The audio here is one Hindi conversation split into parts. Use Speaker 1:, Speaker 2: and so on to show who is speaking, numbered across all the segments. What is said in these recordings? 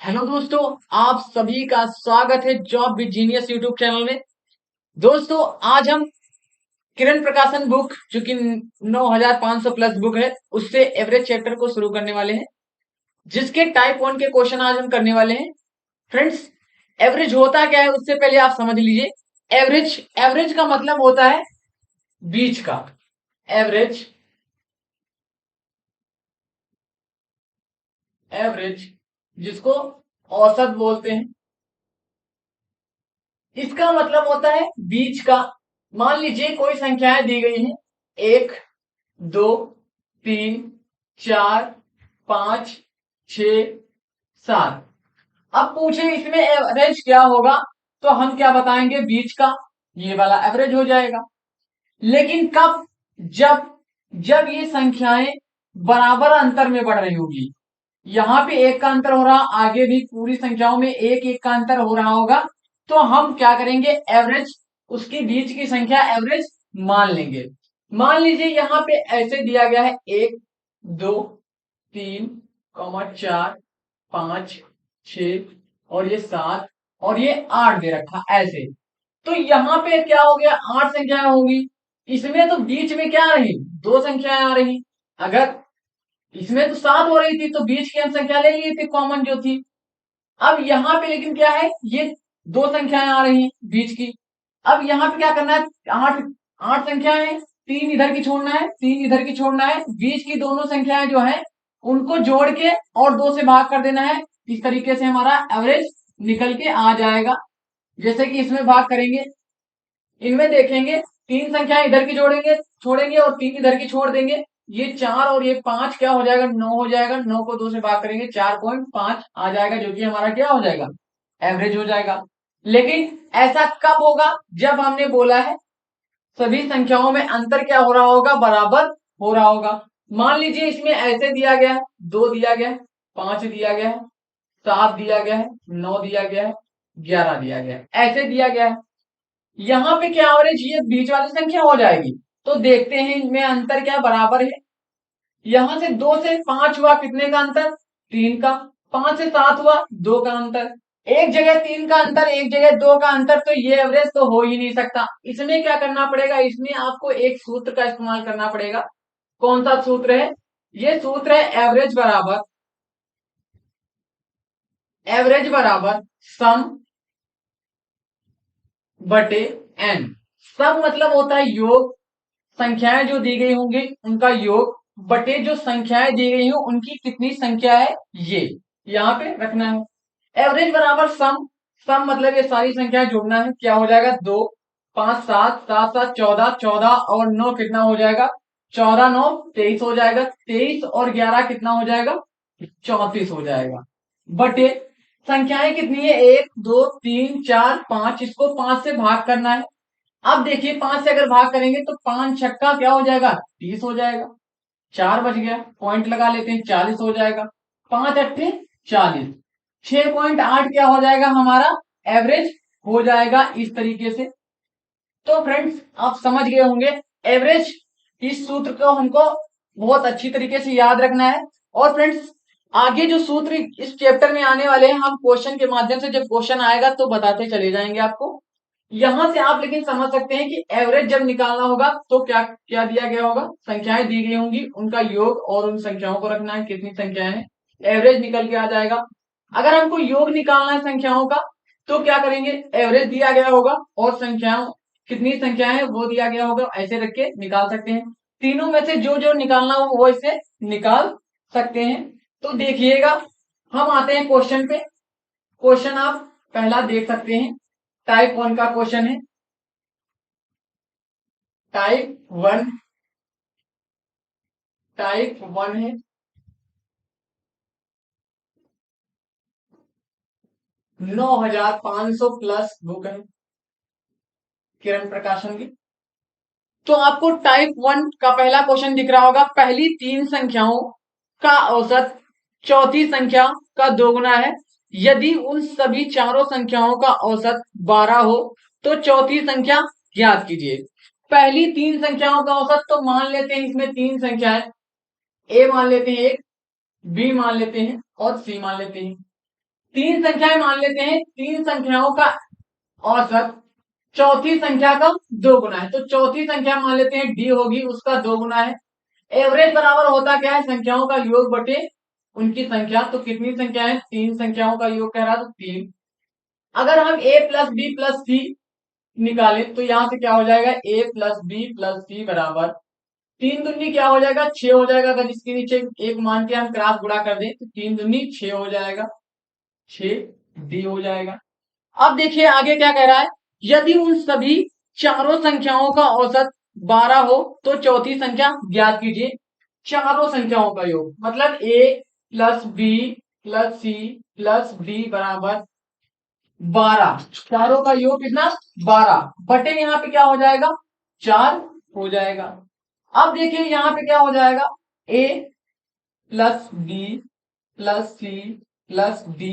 Speaker 1: हेलो दोस्तों, आप सभी का स्वागत है job with genius YouTube channel में। दोस्तों, आज हम किरण प्रकाशन बुक जो कि 9500 प्लस बुक है उससे एवरेज चैप्टर को शुरू करने वाले हैं, जिसके टाइप 1 के क्वेश्चन आज हम करने वाले हैं। फ्रेंड्स, एवरेज होता क्या है उससे पहले आप समझ लीजिए। एवरेज एवरेज का मतलब होता है बीच का। एवरेज एवरेज जिसको औसत बोलते हैं, इसका मतलब होता है बीच का। मान लीजिए कोई संख्याएं दी गई हैं, 1, 2, 3, 4, 5, 6, 7। अब पूछे इसमें एवरेज क्या होगा, तो हम क्या बताएंगे, बीच का। ये वाला एवरेज हो जाएगा। लेकिन कब? जब जब ये संख्याएं बराबर अंतर में बढ़ रही होगी। यहाँ पे एक का अंतर हो रहा, आगे भी पूरी संख्याओं में एक एक का अंतर हो रहा होगा, तो हम क्या करेंगे, एवरेज, उसके बीच की संख्या एवरेज मान लेंगे। मान लीजिए यहाँ पे ऐसे दिया गया है, 1, 2, 3, 4, 5, 6 और ये 7 और ये 8 दे रखा ऐसे। तो यहाँ पे क्या हो गया, 8 संख्याएं होंगी। इसमें तो बीच में क्या आ रही, 2 संख्याएं आ रही। अगर इसमें तो 7 हो रही थी तो बीच की हम संख्या ले लिए थे कॉमन जो थी। अब यहाँ पे लेकिन क्या है, ये 2 संख्याएं आ रही हैं बीच की। अब यहाँ पे क्या करना है, 8 8 संख्याएं हैं, 3 इधर की छोड़ना है, 3 इधर की छोड़ना है, बीच की दोनों संख्याएं जो है उनको जोड़ के और 2 से भाग कर देना है। इस तरीके से हमारा एवरेज निकल के आ जाएगा। जैसे कि इसमें भाग करेंगे, इनमें देखेंगे 3 संख्याएं इधर की जोड़ेंगे छोड़ेंगे और 3 इधर की छोड़ देंगे। ये 4 और ये 5 क्या हो जाएगा, 9 हो जाएगा। 9 को 2 से भाग करेंगे, 4.5 आ जाएगा, जो कि हमारा क्या हो जाएगा, एवरेज हो जाएगा। लेकिन ऐसा कब होगा, जब हमने बोला है सभी संख्याओं में अंतर क्या हो रहा होगा, बराबर हो रहा होगा। मान लीजिए इसमें ऐसे दिया गया है, 2 दिया गया है, 5 दिया गया है, 7 दिया गया है, 9 दिया गया है, 11 दिया गया है, ऐसे दिया गया है। यहाँ पे क्या एवरेज, ये बीच वाली संख्या हो जाएगी। तो देखते हैं इनमें अंतर क्या बराबर है। यहां से 2 से 5 हुआ, कितने का अंतर, 3 का। 5 से 7 हुआ, 2 का अंतर। एक जगह 3 का अंतर, एक जगह 2 का अंतर, तो ये एवरेज तो हो ही नहीं सकता। इसमें क्या करना पड़ेगा, इसमें आपको एक सूत्र का इस्तेमाल करना पड़ेगा। कौन सा सूत्र है, ये सूत्र है एवरेज बराबर सम बटे एन। सम मतलब होता है योग, संख्याएं जो दी गई होंगी उनका योग, बटे जो संख्याएं दी गई हो उनकी कितनी संख्या है, ये यहाँ पे रखना है। एवरेज बराबर सम, सम मतलब ये सारी संख्याएं जोड़ना है। क्या हो जाएगा, 2, 5, 7, 7, 7, 14, 14 और 9 कितना हो जाएगा, 14, 9, 23 हो जाएगा। 23 और 11 कितना हो जाएगा, 34 हो जाएगा। बटे संख्याएं कितनी है, 1, 2, 3, 4, 5, इसको 5 से भाग करना है। अब देखिए 5 से अगर भाग करेंगे तो 5 छक्का क्या हो जाएगा, 30 हो जाएगा। 4 बच गया, पॉइंट लगा लेते हैं, 40 हो जाएगा। 5 अट्ठे 40, 6.8 क्या हो जाएगा हमारा, एवरेज हो जाएगा इस तरीके से। तो फ्रेंड्स, आप समझ गए होंगे एवरेज, इस सूत्र को हमको बहुत अच्छी तरीके से याद रखना है। और फ्रेंड्स, आगे जो सूत्र इस चैप्टर में आने वाले हैं, हम क्वेश्चन के माध्यम से, जब क्वेश्चन आएगा तो बताते चले जाएंगे आपको। यहां से आप लेकिन समझ सकते हैं कि एवरेज जब निकालना होगा तो क्या क्या दिया गया होगा, संख्याएं दी गई होंगी, उनका योग और उन संख्याओं को रखना है, कितनी संख्याएं हैं, एवरेज निकल के आ जाएगा। अगर हमको योग निकालना है संख्याओं का, तो क्या करेंगे, एवरेज दिया गया होगा और संख्याओं, कितनी संख्याएं हैं वो दिया गया होगा, ऐसे रख के निकाल सकते हैं। तीनों में से जो जो निकालना हो वो इससे निकाल सकते हैं। तो देखिएगा, हम आते हैं क्वेश्चन पे। क्वेश्चन आप पहला देख सकते हैं, टाइप 1 का क्वेश्चन है। टाइप 1, टाइप 1 है। 9500 प्लस बुक है किरण प्रकाशन की। तो आपको टाइप 1 का पहला क्वेश्चन दिख रहा होगा, पहली 3 संख्याओं का औसत चौथी संख्या का दोगुना है। यदि उन सभी चारों संख्याओं का औसत 12 हो तो चौथी संख्या ज्ञात कीजिए। पहली 3 संख्याओं का औसत तो मान लेते हैं, इसमें 3 संख्याएं, ए मान लेते हैं 1, बी मान लेते हैं और सी मान लेते हैं। तीन संख्याएं मान लेते हैं, तीन संख्याओं का औसत चौथी संख्या का दो गुना है, तो चौथी संख्या मान लेते हैं डी होगी, उसका दो गुना है। एवरेज बराबर होता क्या है, संख्याओं का योग बटे उनकी संख्या। तो कितनी संख्या है, तीन संख्याओं का योग कह रहा, तो तीन। अगर हम a प्लस बी प्लस सी निकाले तो यहां से क्या हो जाएगा, a plus B plus C बराबर तीन दूनी क्या हो जाएगा, छह हो जाएगा। अगर इसके नीचे एक मान के हम क्रॉस गुणा कर दें तो तीन दूनी छह हो जाएगा, छह डी हो जाएगा। अब देखिए आगे क्या कह रहा है, यदि उन सभी चारों संख्याओं का औसत 12 हो तो चौथी संख्या ज्ञात कीजिए। चारों संख्याओं का योग मतलब a plus B plus C plus D बराबर 12, चारों का योग कितना, 12 बटे यहाँ पे क्या हो जाएगा, 4 हो जाएगा। अब देखिए यहाँ पे क्या हो जाएगा, a plus B plus C plus D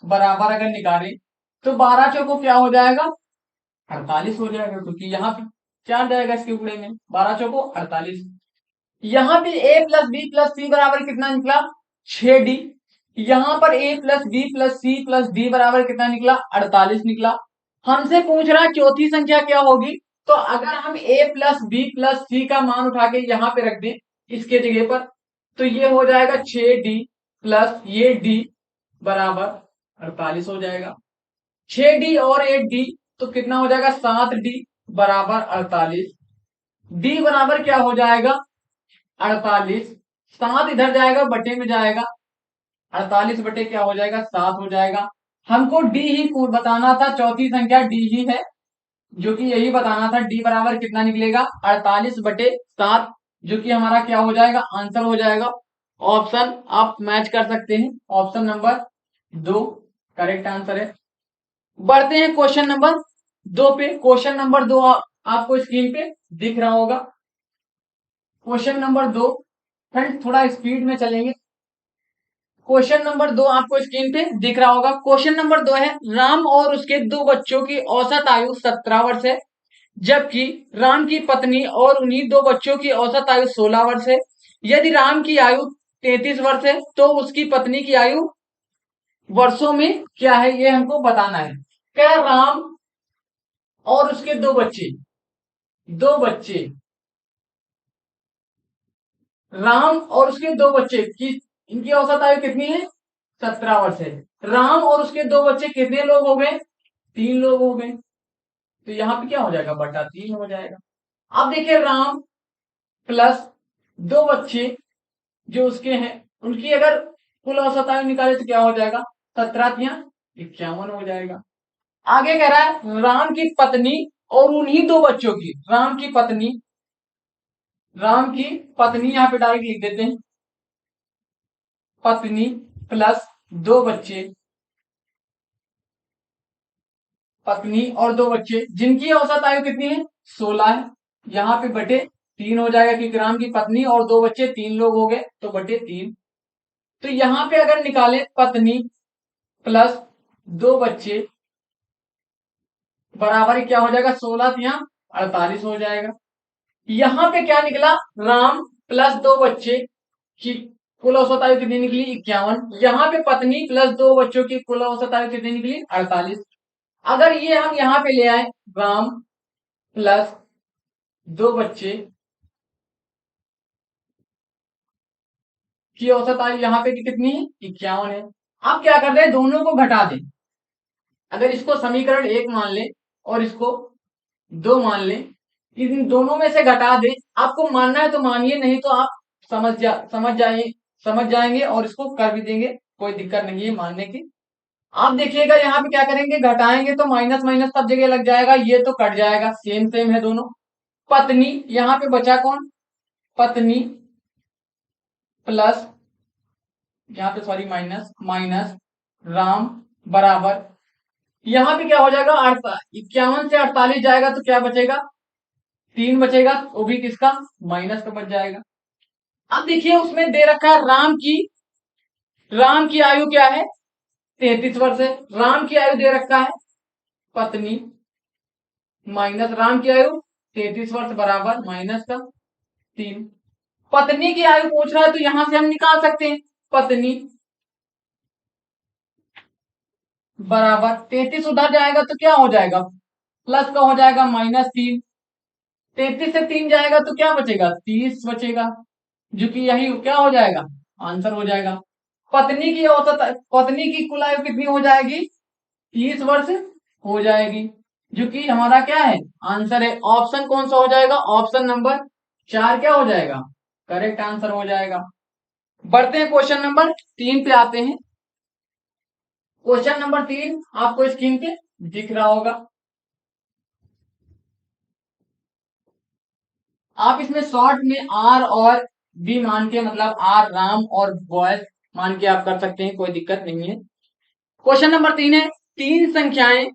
Speaker 1: बराबर अगर निकालें तो 12 चौको क्या हो जाएगा, 48 हो जाएगा, क्योंकि यहाँ पे चार जाएगा इसके उगड़े में, 12 चौको 48। यहाँ पे a plus B plus C बराबर कितना निकला, 6d। यहाँ पर a plus B plus C plus D बराबर कितना निकला, 48 निकला। हमसे पूछ रहा है चौथी संख्या क्या होगी, तो अगर हम a प्लस बी प्लस सी का मान उठा के यहाँ पे रख दें इसके जगह पर, तो ये हो जाएगा 6d प्लस ये d बराबर 48 हो जाएगा। 6d और 8d तो कितना हो जाएगा, 7d बराबर 48। d बराबर क्या हो जाएगा, 48। 7 इधर जाएगा बटे में जाएगा, 48 बटे क्या हो जाएगा, 7 हो जाएगा। हमको डी ही बताना था, चौथी संख्या डी ही है, जो कि यही बताना था। डी बराबर कितना निकलेगा, 48 बटे 7, जो कि हमारा क्या हो जाएगा, आंसर हो जाएगा। ऑप्शन आप मैच कर सकते हैं, ऑप्शन नंबर 2 करेक्ट आंसर है। बढ़ते हैं क्वेश्चन नंबर 2 पे। क्वेश्चन नंबर 2 आपको स्क्रीन पे दिख रहा होगा। क्वेश्चन नंबर 2, फ्रेंड थोड़ा स्पीड में चलेंगे। क्वेश्चन नंबर 2 आपको स्क्रीन पे दिख रहा होगा। क्वेश्चन नंबर 2 है, राम और उसके दो बच्चों की औसत आयु 17 वर्ष है, जबकि राम की पत्नी और उन्हीं दो बच्चों की औसत आयु 16 वर्ष है। यदि राम की आयु 33 वर्ष है तो उसकी पत्नी की आयु वर्षों में क्या है, ये हमको बताना है। क्या, राम और उसके दो बच्चे, दो बच्चे, राम और उसके दो बच्चे की इनकी औसत आयु कितनी है, 17 वर्ष है। राम और उसके दो बच्चे कितने लोग हो गए, तीन लोग हो गए, तो यहाँ पे क्या हो जाएगा, बटा 3 हो जाएगा। अब देखिए राम प्लस दो बच्चे जो उसके हैं, उनकी अगर कुल औसत आयु निकाले तो क्या हो जाएगा, 17 या 51 हो जाएगा। आगे कह रहा है राम की पत्नी और उन्हीं दो बच्चों की, राम की पत्नी, राम की पत्नी यहाँ पे डायरेक्ट लिख देते हैं, पत्नी प्लस दो बच्चे, पत्नी और दो बच्चे जिनकी औसत आयु कितनी है, 16 है। यहाँ पे बटे 3 हो जाएगा, क्योंकि राम की पत्नी और दो बच्चे तीन लोग हो गए, तो बटे 3। तो यहाँ पे अगर निकाले पत्नी प्लस दो बच्चे बराबर क्या हो जाएगा, 16 या 48 हो जाएगा। यहाँ पे क्या निकला, राम प्लस दो बच्चे की कुल औसत आयु कितनी निकली, 51। यहाँ पे पत्नी प्लस दो बच्चों की कुल औसत आयु कितनी निकली, 48। अगर ये हम यहाँ पे ले आए, राम प्लस दो बच्चे की औसत आयु यहाँ पे कितनी है, 51 है। अब क्या कर रहे हैं, दोनों को घटा दें। अगर इसको समीकरण 1 मान ले और इसको 2 मान ले, इन दोनों में से घटा दे। आपको मानना है तो मानिए, नहीं तो आप समझ जाएंगे और इसको कर भी देंगे, कोई दिक्कत नहीं है मानने की। आप देखिएगा यहाँ पे क्या करेंगे, घटाएंगे तो माइनस माइनस सब जगह लग जाएगा, ये तो कट जाएगा, सेम सेम है दोनों। पत्नी, यहाँ पे बचा कौन, पत्नी प्लस यहाँ पे सॉरी माइनस माइनस राम बराबर, यहाँ पे क्या हो जाएगा, 51 से 48 जाएगा तो क्या बचेगा, 3 बचेगा, वो भी किसका, माइनस का बच जाएगा। अब देखिए उसमें दे रखा है राम की आयु क्या है, 33 वर्ष है। राम की आयु दे रखा है पत्नी माइनस राम की आयु 33 वर्ष बराबर माइनस का 3। पत्नी की आयु पूछ रहा है तो यहां से हम निकाल सकते हैं, पत्नी बराबर 33 उधर जाएगा तो क्या हो जाएगा, प्लस का हो जाएगा -3। 33 से 3 जाएगा तो क्या बचेगा, 30 बचेगा, जो कि यही क्या हो जाएगा, आंसर हो जाएगा। पत्नी की औसत, पत्नी की कुल आयु कितनी हो जाएगी, 30 वर्ष हो जाएगी, जो कि हमारा क्या है, आंसर है। ऑप्शन कौन सा हो जाएगा, ऑप्शन नंबर 4 क्या हो जाएगा, करेक्ट आंसर हो जाएगा। बढ़ते हैं क्वेश्चन नंबर 3 पे आते हैं। क्वेश्चन नंबर 3 आपको स्क्रीन पे दिख रहा होगा। आप इसमें शॉर्ट में आर और बी मान के, मतलब आर राम और बॉयज मान के आप कर सकते हैं, कोई दिक्कत नहीं है। क्वेश्चन नंबर 3 है, तीन संख्याएं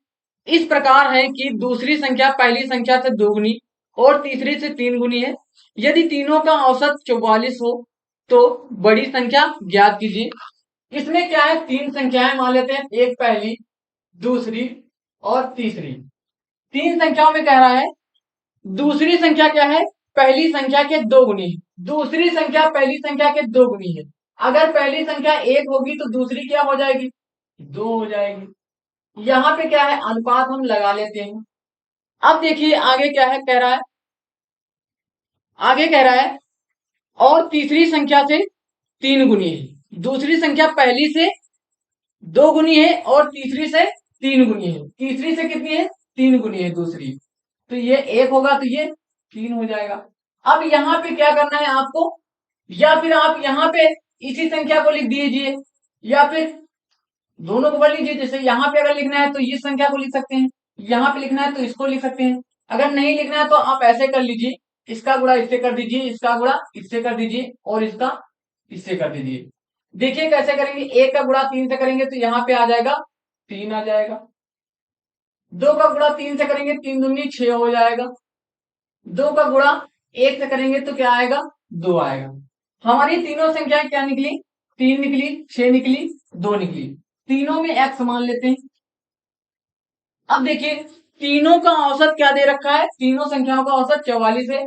Speaker 1: इस प्रकार है कि दूसरी संख्या पहली संख्या से दोगुनी और तीसरी से तीन गुनी है। यदि तीनों का औसत 44 हो तो बड़ी संख्या ज्ञात कीजिए। इसमें क्या है, तीन संख्याएं मान लेते हैं, एक पहली, दूसरी और तीसरी। तीन संख्याओं में कह रहा है दूसरी संख्या क्या है, पहली संख्या के दो गुनी है। दूसरी संख्या पहली संख्या के दो गुनी है। अगर पहली संख्या एक होगी तो दूसरी क्या हो जाएगी, दो हो जाएगी। यहाँ पे क्या है, अनुपात हम लगा लेते हैं। अब देखिए आगे क्या है, कह रहा है, आगे कह रहा है और तीसरी संख्या से तीन गुनी है। दूसरी संख्या पहली से दो गुनी है और तीसरी से तीन गुनी है। तीसरी से कितनी है, तीन गुनी है दूसरी, तो ये एक होगा तो ये तीन हो जाएगा। अब यहाँ पे क्या करना है आपको, या फिर आप यहाँ पे इसी संख्या को लिख दीजिए, या फिर दोनों को पढ़ लीजिए। जैसे यहाँ पे अगर लिखना है तो इस संख्या को लिख सकते हैं, यहाँ पे लिखना है तो इसको लिख सकते हैं। अगर नहीं लिखना है तो आप ऐसे कर लीजिए, इसका गुणा इससे कर दीजिए, इसका गुणा इससे कर दीजिए और इसका इससे कर दीजिए। देखिए कैसे करेंगे, एक का गुणा तीन से करेंगे तो यहाँ पे आ जाएगा तीन आ जाएगा। दो का गुणा तीन से करेंगे, तीन दूनी छह हो जाएगा। दो का गुणा एक से करेंगे तो क्या आएगा, दो आएगा। हमारी तीनों संख्याएं क्या निकली, तीन निकली, छह निकली, दो निकली। तीनों में एक्स मान लेते हैं। अब देखिए तीनों का औसत क्या दे रखा है, तीनों संख्याओं का औसत 44 है।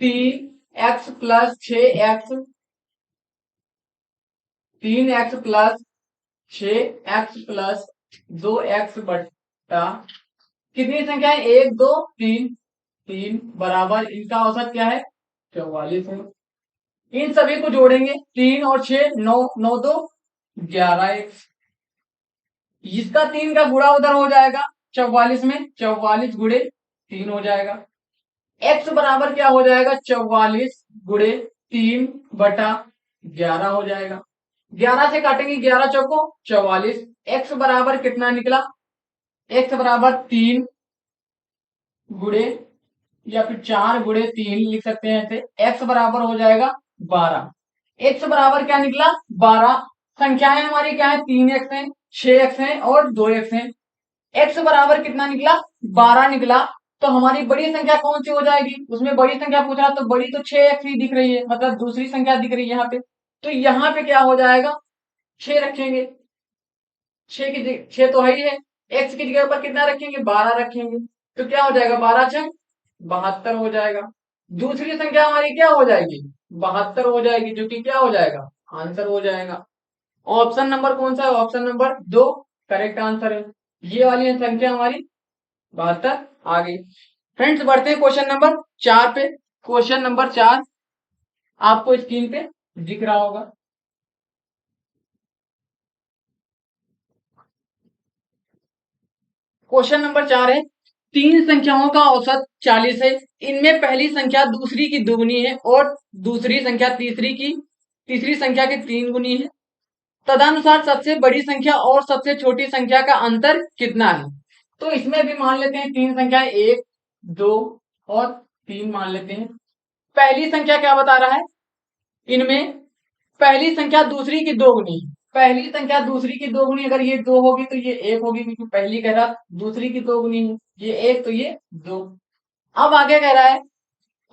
Speaker 1: 3x plus 6x, 3x plus 6x plus 2x बटा कितनी संख्या है, एक दो तीन, तीन बराबर इनका औसत क्या है, 44 है। इन सभी को जोड़ेंगे, तीन और छह, नौ, नौ दो 11x। इसका तीन का गुणा उधर हो जाएगा 44 में, 44 गुणे तीन हो जाएगा। x बराबर क्या हो जाएगा, 44 गुणे 3/11 हो जाएगा। 11 से काटेंगे, 11 चौको 44। x बराबर कितना निकला, x बराबर 3 गुणे या फिर 4 गुणे 3 लिख सकते हैं ऐसे। x बराबर हो जाएगा 12। x बराबर क्या निकला, 12। संख्याएं हमारी क्या है, 3x है, 6x है और 2x है। x बराबर कितना निकला, 12 निकला। तो हमारी बड़ी संख्या कौन सी हो जाएगी, उसमें बड़ी संख्या पूछ रहा, तो बड़ी तो 6x ही दिख रही है, मतलब दूसरी संख्या दिख रही है यहाँ पे। तो यहाँ पे क्या हो जाएगा, 6 रखेंगे, 6 तो है ही है। x की जगह पर कितना रखेंगे, 12 रखेंगे, तो क्या हो जाएगा, 12 छह 72 हो जाएगा। दूसरी संख्या हमारी क्या हो जाएगी, 72 हो जाएगी, जो कि क्या हो जाएगा, आंसर हो जाएगा। ऑप्शन नंबर कौन सा है, ऑप्शन नंबर 2 करेक्ट आंसर है। ये वाली संख्या हमारी 72 आ गई। फ्रेंड्स बढ़ते हैं क्वेश्चन नंबर 4 पे। क्वेश्चन नंबर 4 आपको स्क्रीन पे दिख रहा होगा। क्वेश्चन नंबर 4 है, तीन संख्याओं का औसत 40 है। इनमें पहली संख्या दूसरी की दुगुनी है और दूसरी संख्या तीसरी संख्या की तीन गुनी है। तदनुसार सबसे बड़ी संख्या और सबसे छोटी संख्या का अंतर कितना है। तो इसमें भी मान लेते हैं तीन संख्याएं, एक दो और तीन मान लेते हैं। पहली संख्या क्या बता रहा है, इनमें पहली संख्या दूसरी की दो गुनी, पहली संख्या दूसरी की दो गुनी, अगर ये दो होगी तो ये एक होगी, क्योंकि पहली कह रहा दूसरी की दो गुनी है, ये एक तो ये दो। अब आगे कह रहा है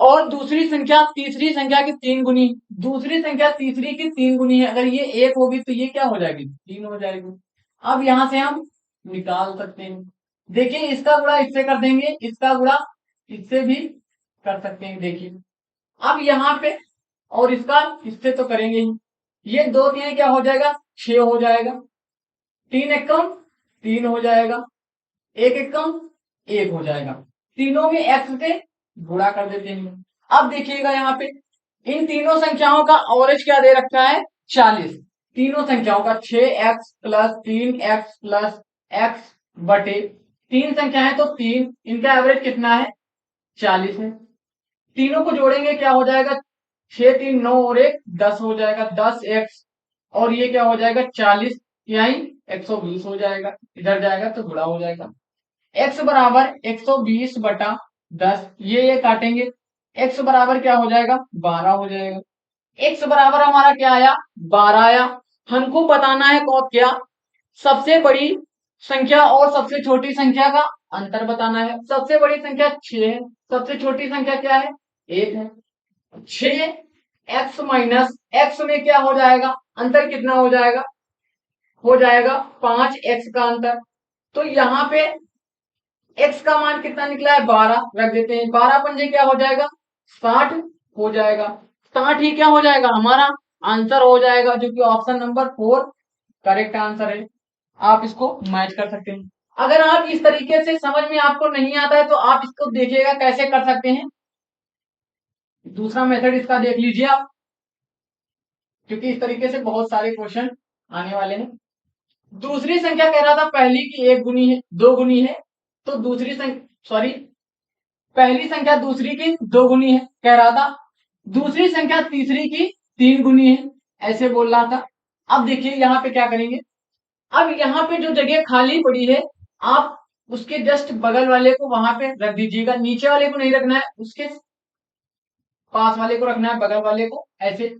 Speaker 1: और दूसरी संख्या तीसरी संख्या की तीन गुनी, दूसरी संख्या तीसरी की तीन गुनी है, अगर ये एक होगी तो ये क्या हो जाएगी, तीन हो जाएगी। अब यहां से हम निकाल सकते हैं। देखिए इसका गुणा इससे कर देंगे, इसका गुणा इससे भी कर सकते हैं। देखिए अब यहाँ पे और इसका इससे तो करेंगे ही, ये दो तीन क्या हो जाएगा, 6 हो जाएगा। 3 एकम 3 हो जाएगा, एक एक कम 1 हो जाएगा। तीनों में x से गुणा कर देते हैं। अब देखिएगा यहाँ पे इन तीनों संख्याओं का एवरेज क्या दे रखा है, 40। तीनों संख्याओं का 6x plus 3x plus x बटे 3 संख्या है तो 3, इनका एवरेज कितना है, 40 है। तीनों को जोड़ेंगे क्या हो जाएगा, 6 3 9 और 1 10 हो जाएगा, 10x और ये क्या हो जाएगा 40, यानी 120 हो जाएगा। इधर जाएगा तो गुणा हो जाएगा। x बराबर 120 बटा 10, ये काटेंगे, x बराबर क्या हो जाएगा 12 हो जाएगा। x बराबर हमारा क्या आया, 12 आया। हमको बताना है कौन क्या, सबसे बड़ी संख्या और सबसे छोटी संख्या का अंतर बताना है। सबसे बड़ी संख्या 6 है, सबसे छोटी संख्या क्या है, 1 है। 6x माइनस x में क्या हो जाएगा, अंतर कितना हो जाएगा, हो जाएगा 5x का अंतर। तो यहाँ पे x का मान कितना निकला है, 12 रख देते हैं। 12 पंजे क्या हो जाएगा, 60 हो जाएगा। 60 ही क्या हो जाएगा, हमारा आंसर हो जाएगा, जो कि ऑप्शन नंबर 4 करेक्ट आंसर है। आप इसको मैच कर सकते हैं। अगर आप इस तरीके से समझ में आपको नहीं आता है तो आप इसको देखिएगा कैसे कर सकते हैं। दूसरा मेथड इसका देख लीजिए आप, क्योंकि इस तरीके से बहुत सारे क्वेश्चन आने वाले हैं। दूसरी संख्या कह रहा था पहली की 1 गुनी है, 2 गुनी है, तो दूसरी संख्या सॉरी पहली संख्या दूसरी की 2 गुनी है कह रहा था, दूसरी संख्या तीसरी की 3 गुनी है ऐसे बोल रहा था। अब देखिए यहाँ पे क्या करेंगे, अब यहाँ पे जो जगह खाली पड़ी है आप उसके जस्ट बगल वाले को वहां पे रख दीजिएगा, नीचे वाले को नहीं रखना है, उसके पास वाले को रखना है, बगल वाले को ऐसे।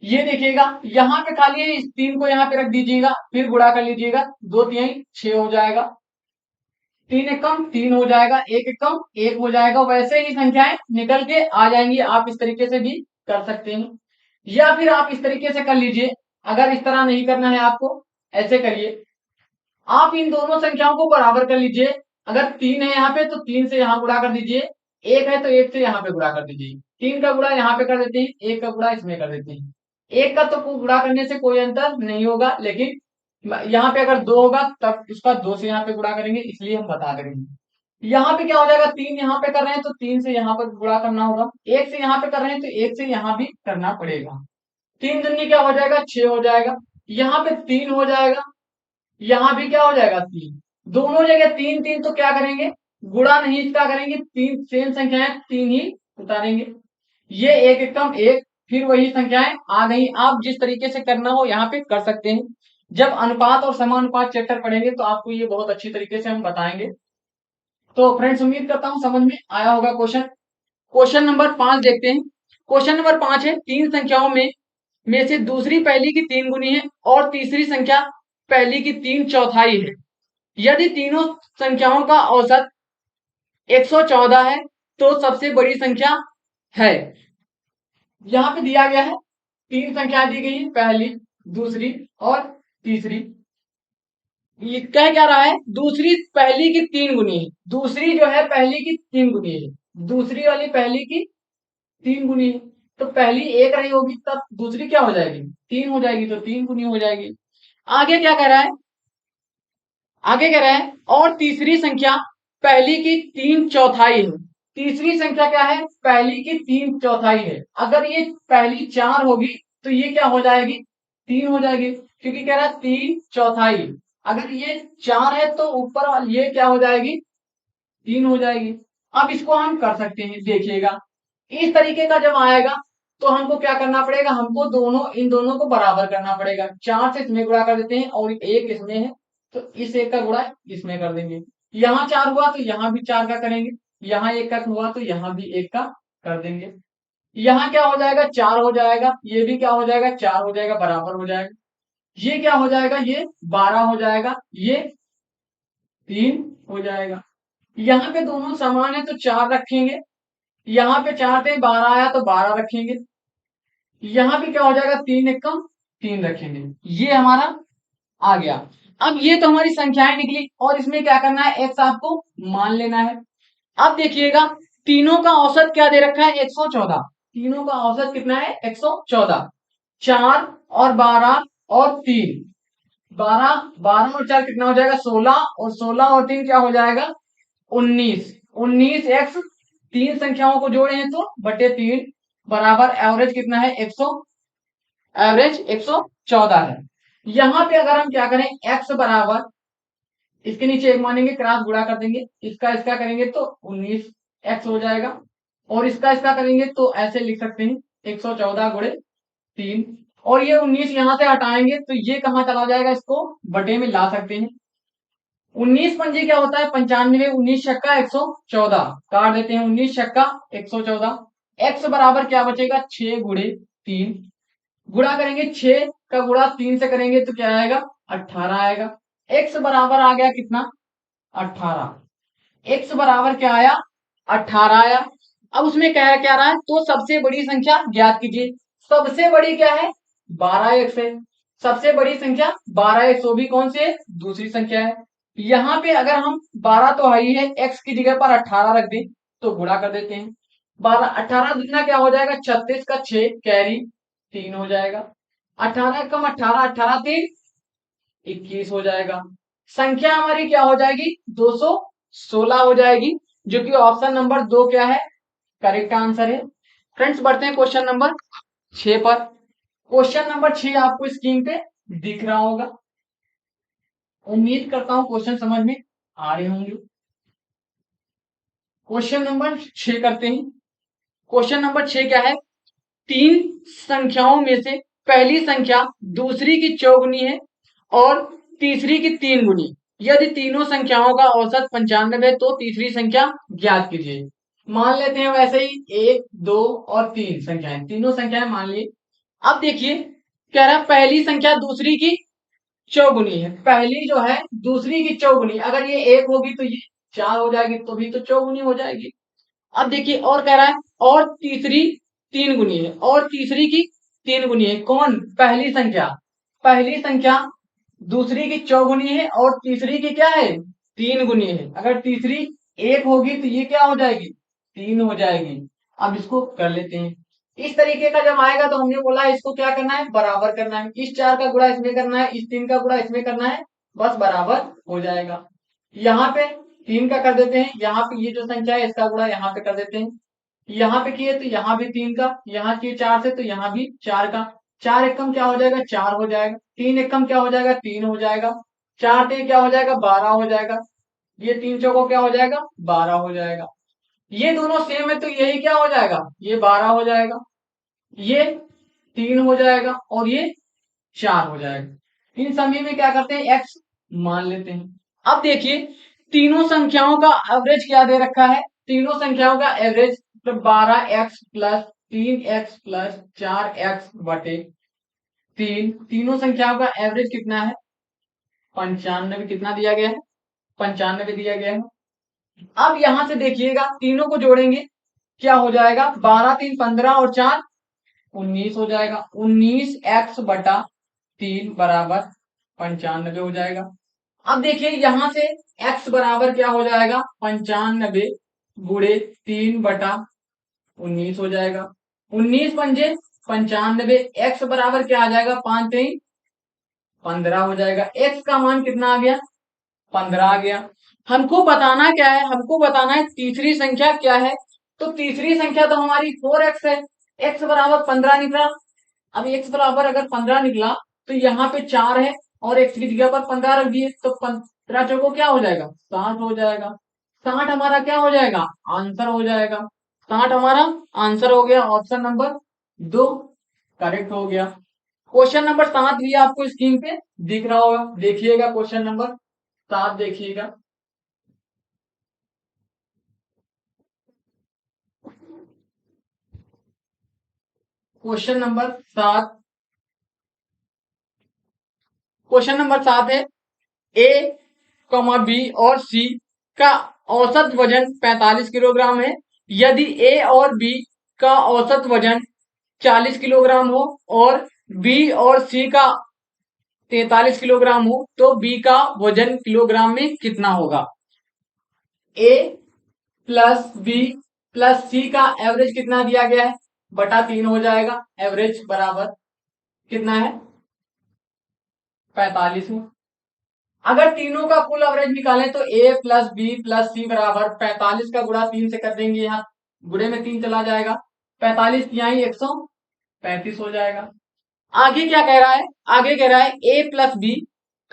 Speaker 1: ये देखिएगा यहाँ पे खाली है, इस 3 को यहाँ पे रख दीजिएगा, फिर गुणा कर लीजिएगा, 2 3 6 हो जाएगा, 3 एक कम 3 हो जाएगा, 1 एक कम 1 हो जाएगा। वैसे ही संख्याएं निकल के आ जाएंगी। आप इस तरीके से भी कर सकते हैं, या फिर आप इस तरीके से कर लीजिए। अगर इस तरह नहीं करना है आपको, ऐसे करिए, आप इन दोनों संख्याओं को बराबर कर लीजिए। अगर 3 है यहाँ पे तो 3 से यहाँ गुणा कर दीजिए, 1 है तो 1 से यहाँ पे गुणा कर दीजिए। 3 का गुणा यहाँ पे कर देते हैं, 1 का गुणा इसमें कर देते हैं। 1 का तो गुणा करने से कोई अंतर नहीं होगा, लेकिन यहाँ पे अगर 2 होगा तब उसका 2 से यहाँ पे गुणा करेंगे, इसलिए हम बता करेंगे। यहाँ पे क्या हो जाएगा, 3 यहाँ पे कर रहे हैं तो 3 से यहाँ पर गुणा करना होगा, 1 से यहाँ पे कर रहे हैं तो 1 से यहाँ भी करना पड़ेगा। 3 दूनी क्या हो जाएगा, 6 हो जाएगा। यहाँ पे 3 हो जाएगा, यहाँ भी क्या हो जाएगा 3, दोनों जगह 3 3, तो क्या करेंगे, गुणा नहीं इसका करेंगे, 3 सेम संख्या है 3 ही उतारेंगे। ये 1 एक कम 1, फिर वही संख्याएं आ गई। आप जिस तरीके से करना हो यहाँ पे कर सकते हैं। जब अनुपात और समानुपात चैप्टर पढ़ेंगे तो आपको ये बहुत अच्छी तरीके से हम बताएंगे। तो फ्रेंड्स उम्मीद करता हूं समझ में आया होगा क्वेश्चन। क्वेश्चन नंबर 5 देखते हैं। क्वेश्चन नंबर 5 है, तीन संख्याओं में से दूसरी पहली की 3 गुनी है और तीसरी संख्या पहली की 3 चौथाई है। यदि तीनों संख्याओं का औसत 114 है तो सबसे बड़ी संख्या है। यहाँ पे दिया गया है, तीन संख्या दी गई है, पहली दूसरी और तीसरी। ये कह क्या रहा है, दूसरी पहली की 3 गुनी है, दूसरी जो है पहली की 3 गुनी है, दूसरी वाली पहली की 3 गुनी है। तो पहली 1 रही होगी तब दूसरी क्या हो जाएगी, 3 हो जाएगी, तो 3 गुनी हो जाएगी। आगे क्या कह रहा है, आगे कह रहा है और तीसरी संख्या पहली की 3 चौथाई है। तीसरी संख्या क्या है, पहली की 3 चौथाई है। अगर ये पहली 4 होगी तो ये क्या हो जाएगी, 3 हो जाएगी, क्योंकि कह रहा है 3 चौथाई। अगर ये 4 है तो ऊपर वाली ये क्या हो जाएगी, 3 हो जाएगी। अब इसको हम कर सकते हैं, देखिएगा इस तरीके का जब आएगा तो हमको क्या करना पड़ेगा, हमको दोनों इन दोनों को बराबर करना पड़ेगा। 4 से इसमें गुणा कर देते हैं और 1 इसमें है तो इस 1 का गुणा इसमें कर देंगे। यहाँ 4 हुआ तो यहाँ भी 4 का करेंगे, यहाँ 1 का हुआ तो यहाँ भी 1 का कर देंगे। यहाँ क्या हो जाएगा, 4 हो जाएगा, ये भी क्या हो जाएगा, 4 हो जाएगा, बराबर हो जाएगा। ये क्या हो जाएगा, ये 12 हो जाएगा, ये 3 हो जाएगा। यहाँ पे दोनों समान है तो 4 रखेंगे, यहाँ पे 4 थे 12 आया तो 12 रखेंगे। यहाँ पे क्या हो जाएगा, 3 एक कम 3 रखेंगे। ये हमारा आ गया। अब ये तो हमारी संख्याएं निकली और इसमें क्या करना है, एक्स आपको मान लेना है। अब देखिएगा तीनों का औसत क्या दे रखा है, 114। तीनों का औसत कितना है, 114। 4 और 12 और 3, 12, 12 और 4 कितना हो जाएगा 16, और 16 और 3 क्या हो जाएगा 19। 19x, तीन संख्याओं को जोड़े हैं तो बटे 3 बराबर एवरेज कितना है 100, एवरेज 114 है। यहाँ पे अगर हम क्या करें x बराबर, इसके नीचे एक मानेंगे, क्रॉस गुणा कर देंगे, इसका करेंगे तो 19x हो जाएगा, और इसका करेंगे तो ऐसे लिख सकते हैं 114 गुणे 3, और ये 19 यहां से हटाएंगे तो ये कहां चला जाएगा, इसको बटे में ला सकते हैं। 19 पंजे क्या होता है 95, 19 छक्का 114, काट देते हैं 19 छक्का 114। x बराबर क्या बचेगा 6 गुणे 3, गुणा करेंगे 6 का गुणा 3 से करेंगे तो क्या आएगा 18 आएगा। x बराबर आ गया कितना 18, x बराबर क्या आया 18 आया। अब उसमें क्या रहा है, तो सबसे बड़ी संख्या ज्ञात कीजिए। सबसे बड़ी क्या है 12x है, सबसे बड़ी संख्या 12x, वो भी कौन सी है दूसरी संख्या है। यहाँ पे अगर हम 12 तो है ही है, x की जगह पर 18 रख दें तो गुणा कर देते हैं। 12 18 दूसरा क्या हो जाएगा 36 का 6 कैरी 3 हो जाएगा। 18 कम 18, 18 3 21 हो जाएगा। संख्या हमारी क्या हो जाएगी 216 हो जाएगी, जो कि ऑप्शन नंबर 2 क्या है करेक्ट आंसर है। फ्रेंड्स बढ़ते हैं क्वेश्चन नंबर 6 पर। क्वेश्चन नंबर 6 आपको स्क्रीन पे दिख रहा होगा, उम्मीद करता हूं क्वेश्चन समझ में आ रहे होंगे। क्वेश्चन नंबर 6 करते हैं। क्वेश्चन नंबर 6 क्या है, तीन संख्याओं में से पहली संख्या दूसरी की चौगुनी है और तीसरी की तीन गुनी, यदि तीनों संख्याओं का औसत 95 है तो तीसरी संख्या ज्ञात कीजिए। मान लेते हैं वैसे ही 1 2 और 3 संख्याएं, तीनों संख्याएं मान लिए। अब देखिए कह रहा है पहली संख्या दूसरी की चौगुनी है, पहली जो है दूसरी की चौगुनी, अगर ये 1 होगी तो ये 4 हो जाएगी, तो भी तो चौगुनी हो जाएगी। अब देखिए और कह रहा है और तीसरी तीन गुनी है, और तीसरी की तीन गुनी है, कौन पहली संख्या, पहली संख्या दूसरी की चौगुनी है और तीसरी की क्या है तीन गुनी है। अगर तीसरी 1 होगी तो ये क्या हो जाएगी 3 हो जाएगी। अब इसको कर लेते हैं, इस तरीके का जब आएगा तो हमने बोला इसको क्या करना है बराबर करना है, इस 4 का गुणा इसमें करना है, इस 3 का गुणा इसमें करना है, बस बराबर हो जाएगा। यहाँ पे 3 का कर देते हैं, यहाँ पे ये जो संख्या है इसका गुणा यहाँ पे कर देते हैं, यहाँ पे किए तो यहाँ भी 3 का, यहाँ किए 4 से तो यहाँ भी 4 का, 4 एकम क्या हो जाएगा 4 हो जाएगा, 3 एकम क्या हो जाएगा 3 हो जाएगा, 4 3 क्या हो जाएगा 12 हो जाएगा, ये 3 चौको क्या हो जाएगा 12 हो जाएगा। ये दोनों सेम है तो यही क्या हो जाएगा ये 12 हो जाएगा, ये 3 हो जाएगा और ये 4 हो जाएगा। इन सभी में क्या करते हैं x मान लेते हैं। अब देखिए तीनों संख्याओं का एवरेज क्या दे रखा है, तीनों संख्याओं का एवरेज तो 12x plus 3x plus 4x बटे 3, तीनों संख्याओं का एवरेज कितना है 95, कितना दिया गया है 95 दिया गया है। अब यहां से देखिएगा तीनों को जोड़ेंगे क्या हो जाएगा 12 3 15 और 4 19 हो जाएगा, 19x बटा 3 बराबर 95 हो जाएगा। अब देखिए यहां से x बराबर क्या हो जाएगा 95 गुणे 3 बटा 19 हो जाएगा, 19 पंजे 95, x बराबर क्या आ जाएगा 5 3 15 हो जाएगा। x का मान कितना आ गया 15 आ गया। हमको बताना क्या है, हमको बताना है तीसरी संख्या क्या है, तो तीसरी संख्या तो हमारी 4x है, x बराबर 15 निकला। अब x बराबर अगर 15 निकला तो यहाँ पे 4 है और x की जगह पर 15 रख दिए तो 15 चौको क्या हो जाएगा 60 हो जाएगा। 60 हमारा क्या हो जाएगा आंसर हो जाएगा, 60 हमारा आंसर हो गया, ऑप्शन नंबर 2 करेक्ट हो गया। क्वेश्चन नंबर 7 भी आपको स्क्रीन पे दिख रहा होगा, देखिएगा क्वेश्चन नंबर 7 देखिएगा। क्वेश्चन नंबर 7, क्वेश्चन नंबर 7 है ए कॉमा बी और सी का औसत वजन 45 किलोग्राम है, यदि ए और बी का औसत वजन 40 किलोग्राम हो और बी और सी का 43 किलोग्राम हो तो बी का वजन किलोग्राम में कितना होगा। ए प्लस बी प्लस सी का एवरेज कितना दिया गया है बटा 3 हो जाएगा, एवरेज बराबर कितना है 45 में। अगर तीनों का कुल एवरेज निकालें तो a plus B plus C बराबर 45 का गुणा 3 से कर देंगे, यहाँ गुणे में 3 चला जाएगा, 45 यहाँ 135 हो जाएगा। आगे क्या कह रहा है, आगे कह रहा है a प्लस बी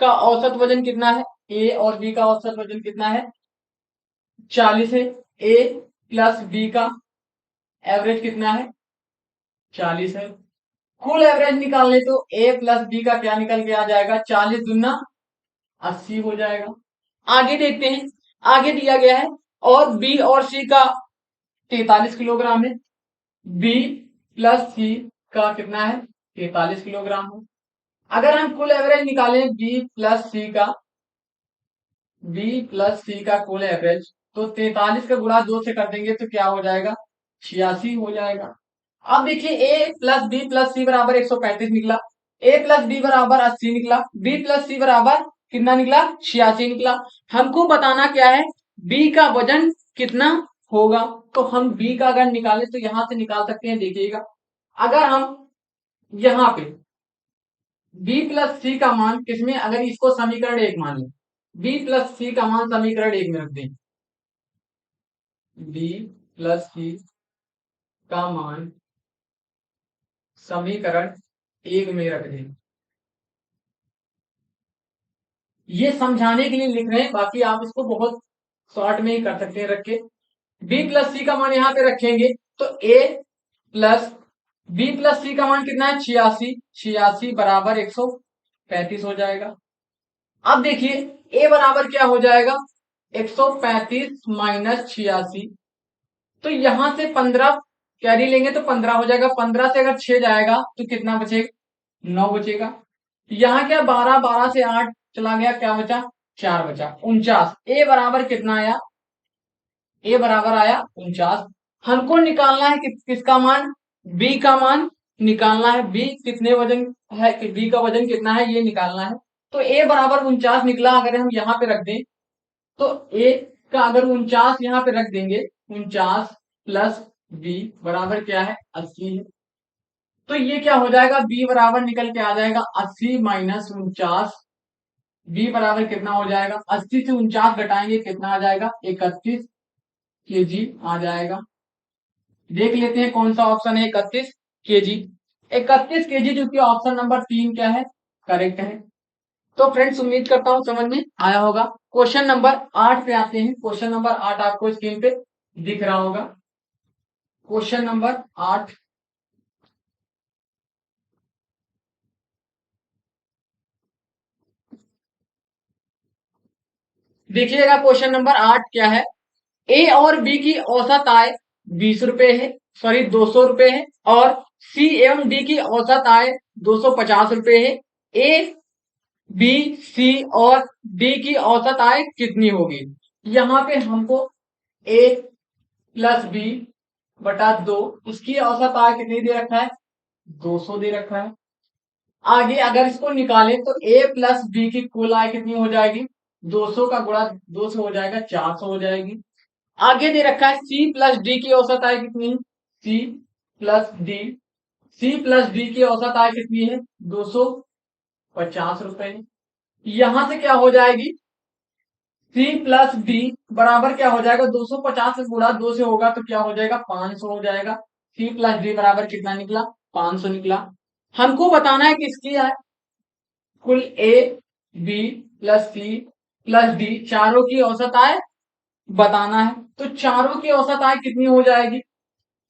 Speaker 1: का औसत वजन कितना है, a और b का औसत वजन कितना है, 40 है। a प्लस b का एवरेज कितना है, 40 है। कुल एवरेज निकालने तो a प्लस बी का क्या निकल के आ जाएगा, 40 दुना 80 हो जाएगा। आगे देखते हैं, आगे दिया गया है और b और c का 43 किलोग्राम है, b प्लस c का कितना है, 43 किलोग्राम है। अगर हम कुल एवरेज निकालें b प्लस c का कुल एवरेज, तो 43 का गुणा 2 से कर देंगे तो क्या हो जाएगा, 86 हो जाएगा। अब देखिए a plus B plus C बराबर 135 निकला, a प्लस बी बराबर 80 निकला, b प्लस सी बराबर कितना निकला, 86 निकला। हमको बताना क्या है, b का वजन कितना होगा। तो हम b का अगर निकालें तो यहां से निकाल सकते हैं, देखिएगा अगर हम यहां पे b प्लस सी का मान किसमें, अगर इसको समीकरण 1 मान लें, b प्लस सी का मान समीकरण 1 में रख दें, b प्लस सी का मान समीकरण 1 में रख दें। ये समझाने के लिए लिख रहे हैं, बाकी आप इसको बहुत शॉर्ट में ही कर सकते हैं रख के। b प्लस सी का मान यहाँ पे रखेंगे तो a प्लस b प्लस सी का मान कितना है, 86, 86 बराबर 135 हो जाएगा। अब देखिए a बराबर क्या हो जाएगा, 135 माइनस 86, तो यहां से 15 कैरी लेंगे तो 15 हो जाएगा, 15 से अगर 6 जाएगा तो कितना बचेगा, 9 बचेगा। यहाँ क्या 12, 12 से 8 चला गया, क्या बचा, 4 बचा, 49। ए बराबर कितना आया, ए बराबर आया 49। हमको निकालना है किसका मान, बी का मान निकालना है, बी कितने वजन है, बी का वजन कितना है ये निकालना है। तो ए बराबर 49 निकला, अगर हम यहाँ पे रख दें तो ए का अगर 49 यहाँ पे रख देंगे, 49 प्लस बी बराबर क्या है, 80 है। तो ये क्या हो जाएगा, b बराबर निकल के आ जाएगा 80 माइनस 49, b बराबर कितना हो जाएगा, 80 से 49 घटाएंगे कितना आ जाएगा, 31 केजी आ जाएगा। देख लेते हैं कौन सा ऑप्शन है 31 केजी। 31 केजी जो कि ऑप्शन नंबर 3 क्या है, करेक्ट है। तो फ्रेंड्स उम्मीद करता हूं समझ में आया होगा। क्वेश्चन नंबर 8 पे आते हैं। क्वेश्चन नंबर 8 आपको स्क्रीन पे दिख रहा होगा। क्वेश्चन नंबर 8, देखिएगा क्वेश्चन नंबर 8 क्या है, ए और बी की औसत आय 20 रुपए है, सॉरी 200 रुपए है, और सी एवं डी की औसत आय 250 रुपए है। ए बी सी और डी की औसत आय कितनी होगी। यहाँ पे हमको ए प्लस बी बटा 2, उसकी औसत आय कितनी दे रखा है, 200 दे रखा है। आगे अगर इसको निकालें तो a प्लस बी की कुल आय कितनी हो जाएगी, 200 का गुणा 2 से हो जाएगा, 400 हो जाएगी। आगे दे रखा है c प्लस डी की औसत आय कितनी है, c plus D, c plus D की औसत आय कितनी है, 250 रुपए। यहां से क्या हो जाएगी, c प्लस डी बराबर क्या हो जाएगा, 250 से गुणा 2 से होगा तो क्या हो जाएगा, 500 हो जाएगा। c प्लस डी बराबर कितना निकला, 500 निकला। हमको बताना है किसकी है, कुल A B plus C plus D चारों की औसत आय बताना है। तो चारों की औसत आय कितनी हो जाएगी,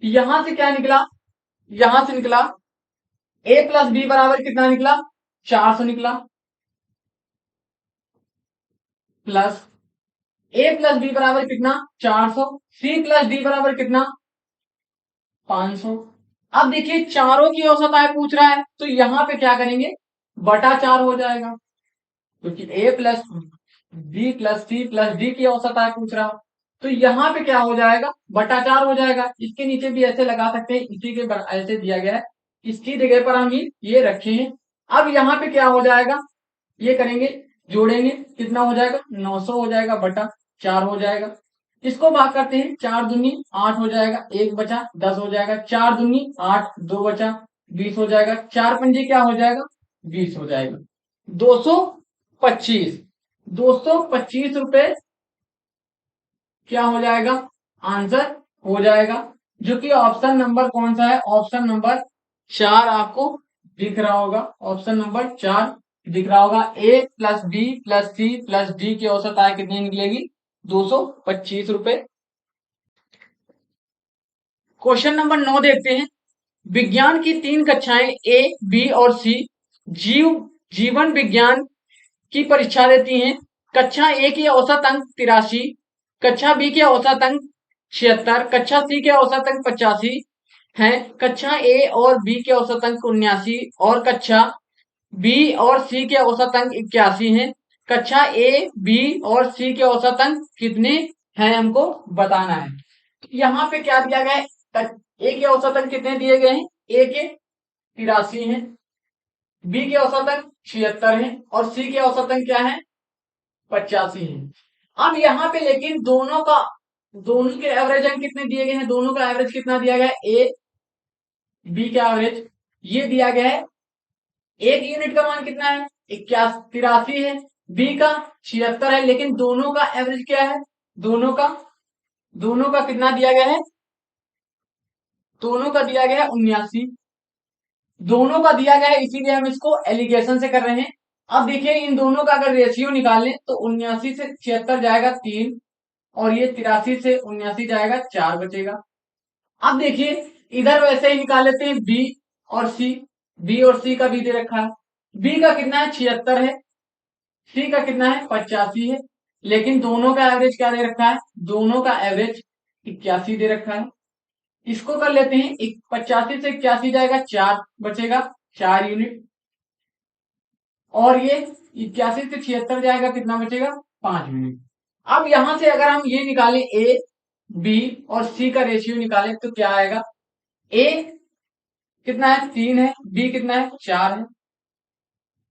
Speaker 1: यहां से क्या निकला, यहां से निकला ए प्लस बी बराबर कितना निकला, 400 निकला, प्लस ए प्लस बी बराबर कितना, 400, सी प्लस डी बराबर कितना, 500। अब देखिए चारों की औसत आय पूछ रहा है तो यहां पे क्या करेंगे, बटा 4 हो जाएगा, क्योंकि A plus B plus C plus D की औसत आय पूछ रहा, तो यहाँ पे क्या हो जाएगा, बटा 4 हो जाएगा। इसके नीचे भी ऐसे लगा सकते हैं, इसी के ऐसे दिया गया है, इसकी जगह पर हम ये रखे हैं। अब यहाँ पे क्या हो जाएगा, ये करेंगे, जोड़ेंगे, कितना हो जाएगा, 900 हो जाएगा, बटा 4 हो जाएगा। इसको भाग करते हैं, 4 दूनी 8 हो जाएगा, 1 बचा 10 हो जाएगा, 4 दूनी 8, 2 बचा 20 हो जाएगा, 4 पंजे क्या हो जाएगा, 20 हो जाएगा। 225, 225 रुपए क्या हो जाएगा, आंसर हो जाएगा। जो कि ऑप्शन नंबर कौन सा है, ऑप्शन नंबर 4 आपको दिख रहा होगा, ऑप्शन नंबर 4 दिख रहा होगा। A plus B plus C plus D की औसत आय कितनी निकलेगी, 225 रुपए। क्वेश्चन नंबर 9 देखते हैं। विज्ञान की 3 कक्षाएं ए बी और सी जीवन विज्ञान की परीक्षा देती हैं। कक्षा ए की औसत अंक 83, कक्षा बी के औसत अंक 76, कक्षा सी के औसत अंक 85 है, कक्षा ए और बी के औसत अंक 79 और कक्षा बी और सी के औसत अंक 81 है। कक्षा ए बी और सी के औसत अंक कितने हैं हमको बताना है। यहाँ पे क्या दिया गया है, ए के औसत अंक कितने दिए गए हैं, ए के 83 हैं, बी के औसत अंक 76 है और सी के औसत अंक क्या है, 85 है। अब यहाँ पे लेकिन दोनों के एवरेज अंक कितने दिए गए हैं, दोनों का एवरेज कितना दिया गया है, ए बी का एवरेज ये दिया गया है। एक यूनिट का मान कितना है, 83 है, बी का 76 है, लेकिन दोनों का एवरेज क्या है, दोनों का कितना दिया गया है, दोनों का दिया गया है 79, दोनों का दिया गया है, इसीलिए हम इसको एलिगेशन से कर रहे हैं। अब देखिए इन दोनों का अगर रेशियो निकालें तो 79 से 76 जाएगा 3 और ये 83 से 79 जाएगा 4 बचेगा। अब देखिए इधर वैसे ही निकाल लेते हैं बी और सी, बी और सी का भी दे रखा है, बी का कितना है 76 है, सी का कितना है 85 है, लेकिन दोनों का एवरेज क्या दे रखा है, दोनों का एवरेज 81 दे रखा है। इसको कर लेते हैं, 85 से 81 जाएगा 4 बचेगा, 4 यूनिट, और ये 81 से 76 जाएगा कितना बचेगा, 5 यूनिट। अब यहां से अगर हम ये निकालें ए बी और सी का रेशियो निकालें तो क्या आएगा, ए कितना है 3 है, बी कितना है 4 है,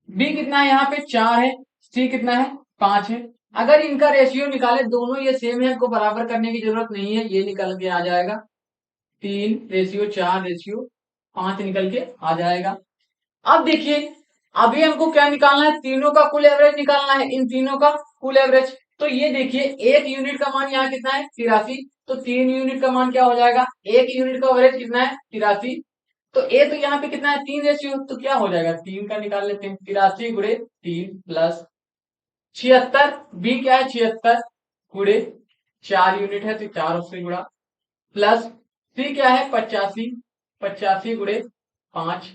Speaker 1: बी कितना है यहाँ पे 4 है, सी कितना है 5 है। अगर इनका रेशियो निकाले दोनों ये सेम है, हमको बराबर करने की जरूरत नहीं है, ये निकल के आ जाएगा 3:4:5 निकल के आ जाएगा। अब देखिए अभी हमको क्या निकालना है, तीनों का कुल एवरेज निकालना है, इन तीनों का कुल एवरेज। तो ये देखिए एक यूनिट का मान यहाँ कितना है 83, तो 3 यूनिट का मान क्या हो जाएगा, एक यूनिट का एवरेज कितना है 83, तो ए तो यहाँ पे कितना है 3 रेशियो, तो क्या हो जाएगा 3 का निकाल लेते हैं, 83 गुणे 3 प्लस 76, बी क्या है 76 गुणे 4 यूनिट है तो 4 उससे गुणा, प्लस सी क्या है 85, 85 गुणे 5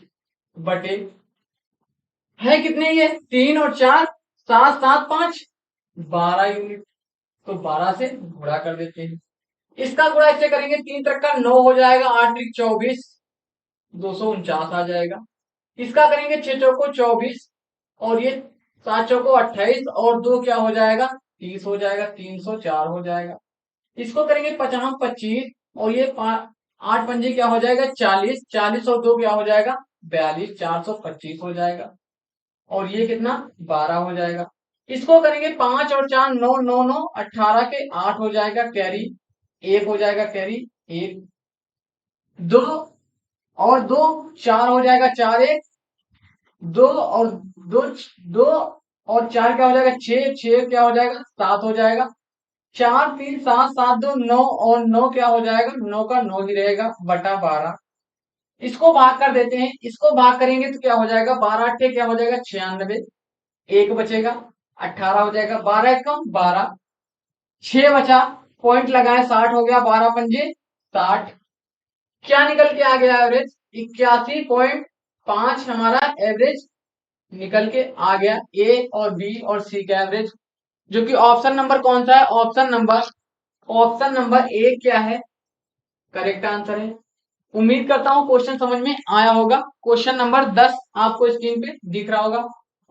Speaker 1: बटे है कितने, ये 3 और 4 7 7 5 12 यूनिट, तो 12 से गुणा कर देते हैं। इसका गुणा इससे करेंगे 3 तक का 9 हो जाएगा, 8 त्रिक 24, 249 आ जाएगा। इसका करेंगे 6 चौको 24 और ये 7 चौको 28 और 2 क्या हो जाएगा 30 हो जाएगा, 304 हो जाएगा। इसको करेंगे 50 25 और ये 8 पंजे क्या हो जाएगा 40, 40 और 2 क्या हो जाएगा 42, 425 हो जाएगा और ये कितना 12 हो जाएगा। इसको करेंगे 5 और 4 9 9 9 18 के 8 हो जाएगा कैरी, 1 हो जाएगा कैरी 1, 2 और 2 4 हो जाएगा 4 1, 2 और 2 2 और 4 क्या हो जाएगा 6 6 क्या हो जाएगा 7 हो जाएगा, 4 3 7 7 2 9 और 9 क्या हो जाएगा 9 का 9 ही रहेगा बटा 12। इसको भाग कर देते हैं, इसको भाग करेंगे तो क्या हो जाएगा 12 8 क्या हो जाएगा 96, एक बचेगा 18 हो जाएगा, 12 कम 12, 6 बचा, पॉइंट लगाए 60 हो गया, 12 पंजे 60, क्या निकल के आ गया एवरेज 81.5 हमारा एवरेज निकल के आ गया, ए और बी और सी का एवरेज, जो कि ऑप्शन नंबर कौन सा है, ऑप्शन नंबर ए क्या है, करेक्ट आंसर है। उम्मीद करता हूं क्वेश्चन समझ में आया होगा। क्वेश्चन नंबर 10 आपको स्क्रीन पे दिख रहा होगा,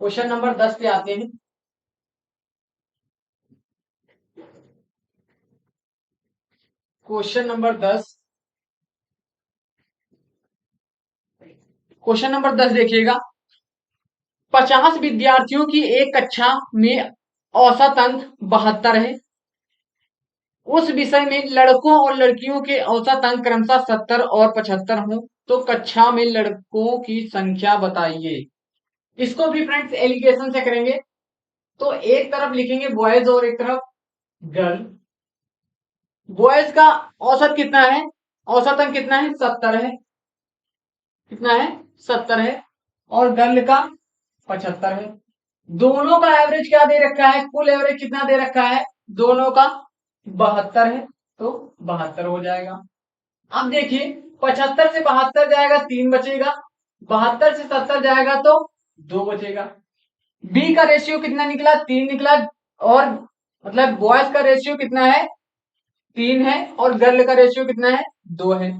Speaker 1: क्वेश्चन नंबर 10 पे आते हैं। क्वेश्चन नंबर 10, क्वेश्चन नंबर 10 देखिएगा, 50 विद्यार्थियों की एक कक्षा में औसत अंक 72 है, उस विषय में लड़कों और लड़कियों के औसत अंक क्रमशः 70 और 75 हो, तो कक्षा में लड़कों की संख्या बताइए। इसको भी फ्रेंड्स एलिगेशन से करेंगे। तो एक तरफ लिखेंगे बॉयज और एक तरफ गर्ल। बॉयज का औसत कितना है, औसतन कितना है, 70 है। कितना है, 70 है। और गर्ल का 75 है। दोनों का एवरेज क्या दे रखा है, कुल एवरेज कितना दे रखा है दोनों का, 72 है। तो 72 हो जाएगा। अब देखिए 75 से 72 जाएगा 3 बचेगा, 72 से 70 जाएगा तो 2 बचेगा। बी का रेशियो कितना निकला, 3 निकला। और मतलब बॉयज का रेशियो कितना है, 3 है। और गर्ल का रेशियो कितना है, 2 है।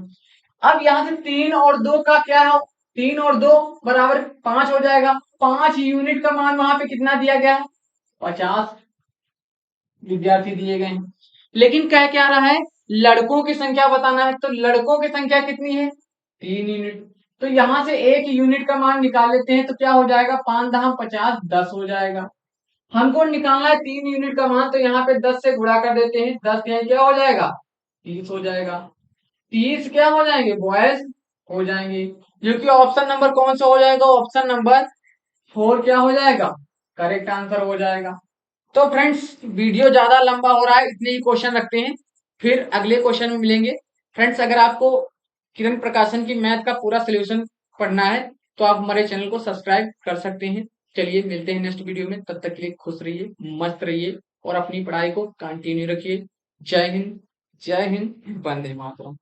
Speaker 1: अब यहां से 3 और 2 का क्या है, 3 और 2 बराबर 5 हो जाएगा। 5 यूनिट का मान वहां पे कितना दिया गया है, 50 विद्यार्थी दिए गए हैं। लेकिन कह क्या रहा है, लड़कों की संख्या बताना है। तो लड़कों की संख्या कितनी है, 3 यूनिट। तो यहां से 1 यूनिट का मान निकाल लेते हैं। तो क्या हो जाएगा, 5 दाम 50, 10 हो जाएगा। हमको निकालना है 3 यूनिट का मान, तो यहाँ पे 10 से गुणा कर देते हैं। 10 क्या हो जाएगा, 30 हो जाएगा। 30 क्या हो जाएंगे, बॉयज हो जाएंगे। जो कि ऑप्शन नंबर कौन सा हो जाएगा, ऑप्शन नंबर 4 क्या हो जाएगा, करेक्ट आंसर हो जाएगा। तो फ्रेंड्स वीडियो ज्यादा लंबा हो रहा है, इतने ही क्वेश्चन रखते हैं, फिर अगले क्वेश्चन में मिलेंगे। फ्रेंड्स अगर आपको किरण प्रकाशन की मैथ का पूरा सोल्यूशन पढ़ना है तो आप हमारे चैनल को सब्सक्राइब कर सकते हैं। चलिए मिलते हैं नेक्स्ट वीडियो में, तब तक के लिए खुश रहिए, मस्त रहिए और अपनी पढ़ाई को कंटिन्यू रखिए। जय हिंद, जय हिंद, वंदे मातरम।